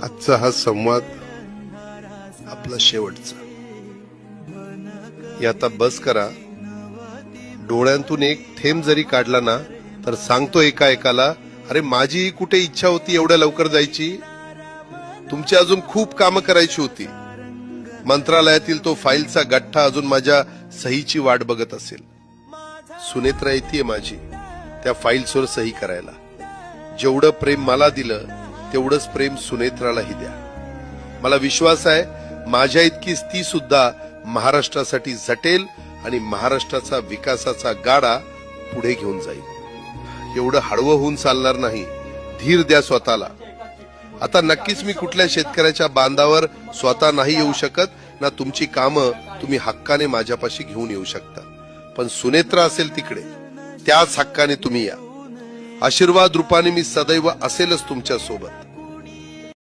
आजचा हा संवाद आपला शेवटचा. आता बस करा. डोळ्यांतून एक थेंब जरी काढला ना तर सांगतो एका एकाला, अरे माझी कुठे इच्छा होती एवढ्या लवकर जायची. तुमची अजून खूप कामं करायची होती. मंत्रालयातील तो फाईलचा गठ्ठा अजून माझ्या सहीची वाट बघत असेल. सुनेत्रा येते माझी त्या फाईल्सवर सही करायला. जेवढं प्रेम मला दिलं तेवढंच प्रेम सुनेत्रालाही द्या. मला विश्वास आहे माझ्या इतकीच ती सुद्धा महाराष्ट्रासाठी झटेल आणि महाराष्ट्राचा विकासाचा गाडा पुढे घेऊन जाईल. एवढं हळवं होऊन चालणार नाही. धीर द्या स्वतःला. आता नक्कीच मी कुठल्या शेतकऱ्याच्या बांधावर स्वतः नाही येऊ शकत, ना तुमची कामं तुम्ही हक्काने माझ्यापाशी घेऊन येऊ शकता. पण सुनेत्रा असेल तिकडे, त्याच हक्काने तुम्ही या. आशीर्वाद रूपाने मी सदैव असेलच तुमच्या सोबत.